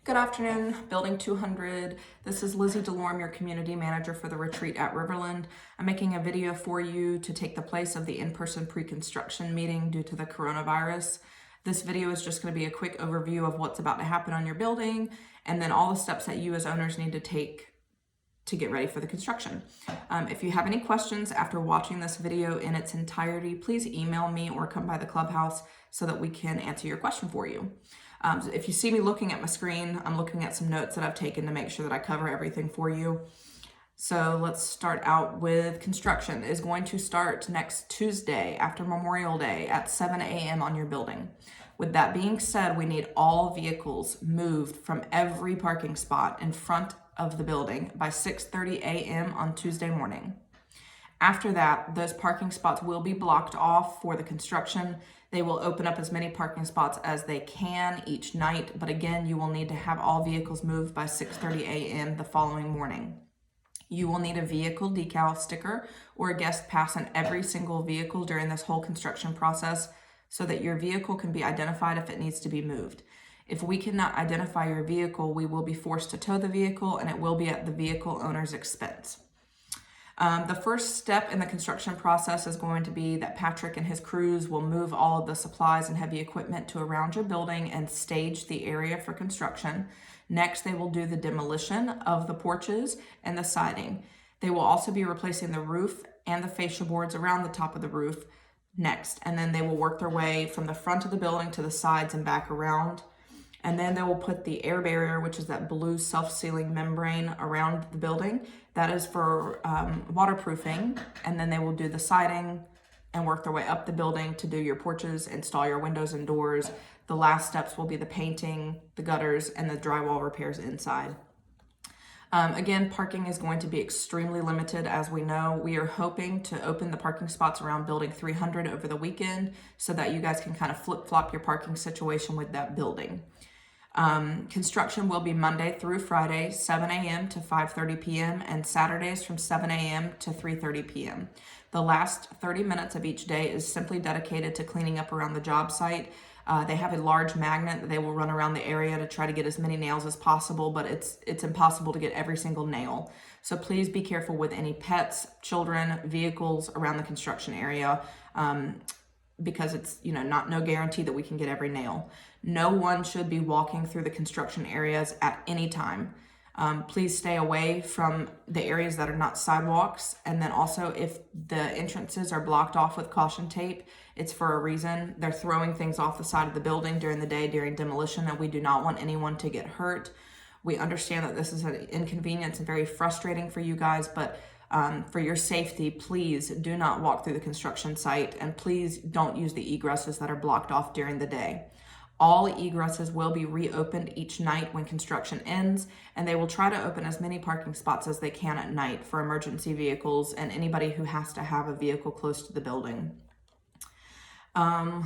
Good afternoon, Building 200. This is Lizzie DeLorme, your community manager for the retreat at Riverland. I'm making a video for you to take the place of the in-person pre-construction meeting due to the coronavirus. This video is just going to be a quick overview of what's about to happen on your building and then all the steps that you as owners need to take to get ready for the construction. If you have any questions after watching this video in its entirety, please email me or come by the clubhouse so that we can answer your question for you. If you see me looking at my screen, I'm looking at some notes that I've taken to make sure that I cover everything for you. So let's start out with construction. It is going to start next Tuesday after Memorial Day at 7 a.m. on your building. With that being said, we need all vehicles moved from every parking spot in front of the building by 6:30 a.m. on Tuesday morning. After that, those parking spots will be blocked off for the construction. They will open up as many parking spots as they can each night, but again, you will need to have all vehicles moved by 6:30 a.m. the following morning. You will need a vehicle decal sticker or a guest pass on every single vehicle during this whole construction process so that your vehicle can be identified if it needs to be moved. If we cannot identify your vehicle, we will be forced to tow the vehicle and it will be at the vehicle owner's expense. The first step in the construction process is going to be that Patrick and his crews will move all of the supplies and heavy equipment to around your building and stage the area for construction. Next, they will do the demolition of the porches and the siding. They will also be replacing the roof and the fascia boards around the top of the roof next, and then they will work their way from the front of the building to the sides and back around. And then they will put the air barrier, which is that blue self-sealing membrane around the building. That is for waterproofing. And then they will do the siding and work their way up the building to do your porches, install your windows and doors. The last steps will be the painting, the gutters, and the drywall repairs inside. Again, parking is going to be extremely limited. As we know, we are hoping to open the parking spots around building 300 over the weekend so that you guys can kind of flip-flop your parking situation with that building. Construction will be Monday through Friday, 7 a.m. to 5:30 p.m. and Saturdays from 7 a.m. to 3:30 p.m. The last 30 minutes of each day is simply dedicated to cleaning up around the job site. They have a large magnet that they will run around the area to try to get as many nails as possible, but it's impossible to get every single nail. So please be careful with any pets, children, vehicles around the construction area. Because it's no guarantee that we can get every nail. No one should be walking through the construction areas at any time. Please stay away from the areas that are not sidewalks. And then also if the entrances are blocked off with caution tape, it's for a reason. They're throwing things off the side of the building during the day during demolition, and we do not want anyone to get hurt. We understand that this is an inconvenience and very frustrating for you guys, but for your safety, please do not walk through the construction site, and please don't use the egresses that are blocked off during the day. All egresses will be reopened each night when construction ends, and they will try to open as many parking spots as they can at night for emergency vehicles and anybody who has to have a vehicle close to the building.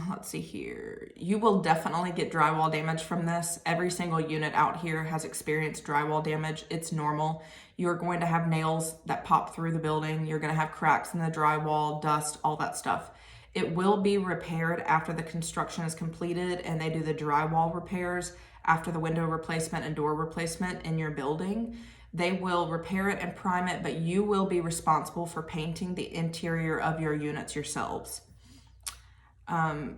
Let's see here. You will definitely get drywall damage from this. Every single unit out here has experienced drywall damage. It's normal. You're going to have nails that pop through the building. You're going to have cracks in the drywall, dust, all that stuff. It will be repaired after the construction is completed and they do the drywall repairs after the window replacement and door replacement in your building. They will repair it and prime it, but you will be responsible for painting the interior of your units yourselves.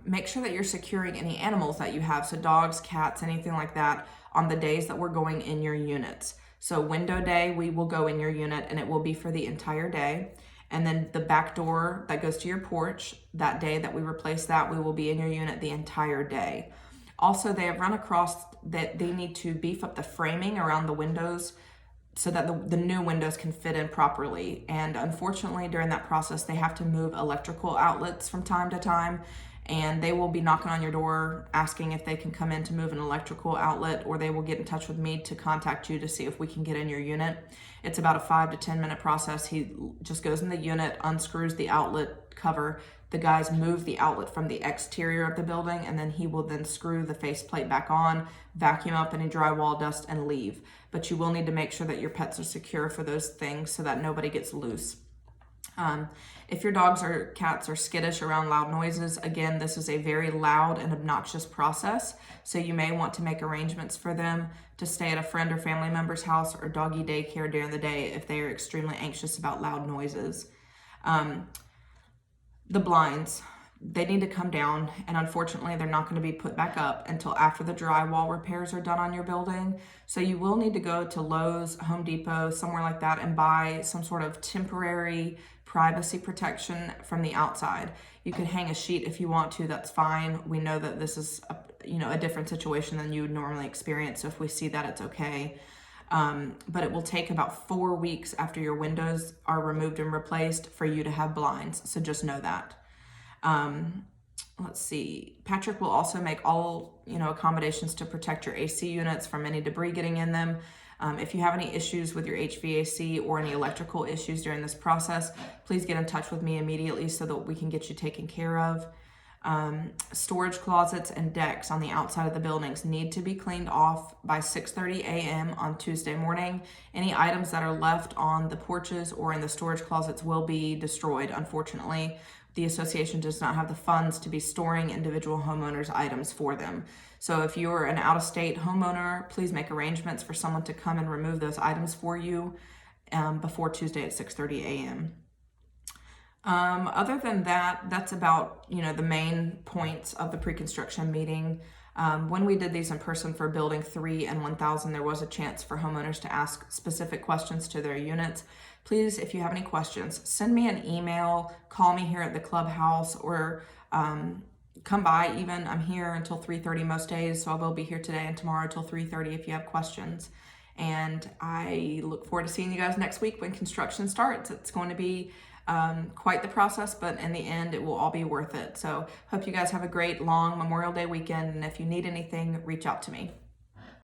Make sure that you're securing any animals that you have, so dogs, cats, anything like that, on the days that we're going in your units. So window day, we will go in your unit and it will be for the entire day. And then the back door that goes to your porch, that day that we replace that, we will be in your unit the entire day. Also, they have run across that they need to beef up the framing around the windows so that the new windows can fit in properly. And unfortunately, during that process, they have to move electrical outlets from time to time, and they will be knocking on your door asking if they can come in to move an electrical outlet, or they will get in touch with me to contact you to see if we can get in your unit. It's about a 5 to 10 minute process. He just goes in the unit, unscrews the outlet cover. The guys move the outlet from the exterior of the building, and then he will then screw the faceplate back on, vacuum up any drywall dust, and leave. But you will need to make sure that your pets are secure for those things so that nobody gets loose. If your dogs or cats are skittish around loud noises, again, this is a very loud and obnoxious process, so you may want to make arrangements for them to stay at a friend or family member's house or doggy daycare during the day if they are extremely anxious about loud noises. The blinds, they need to come down, and unfortunately they're not going to be put back up until after the drywall repairs are done on your building. So you will need to go to Lowe's, Home Depot, somewhere like that, and buy some sort of temporary privacy protection from the outside. You could hang a sheet if you want to, that's fine. We know that this is a different situation than you would normally experience, so if we see that, it's okay. But it will take about 4 weeks after your windows are removed and replaced for you to have blinds, so just know that. Let's see, Patrick will also make all accommodations to protect your AC units from any debris getting in them. If you have any issues with your HVAC or any electrical issues during this process, please get in touch with me immediately so that we can get you taken care of. Storage closets and decks on the outside of the buildings need to be cleaned off by 6:30 a.m. on Tuesday morning. Any items that are left on the porches or in the storage closets will be destroyed. Unfortunately, the association does not have the funds to be storing individual homeowners' items for them. So if you're an out-of-state homeowner, please make arrangements for someone to come and remove those items for you before Tuesday at 6:30 a.m. Other than that, that's about, the main points of the pre-construction meeting. When we did these in person for Building 3 and 1000, there was a chance for homeowners to ask specific questions to their units. Please, if you have any questions, send me an email, call me here at the clubhouse, or come by even. I'm here until 3:30 most days, so I will be here today and tomorrow till 3:30 if you have questions. And I look forward to seeing you guys next week when construction starts. It's going to be quite the process, but in the end, it will all be worth it. So hope you guys have a great long Memorial Day weekend, and if you need anything, reach out to me.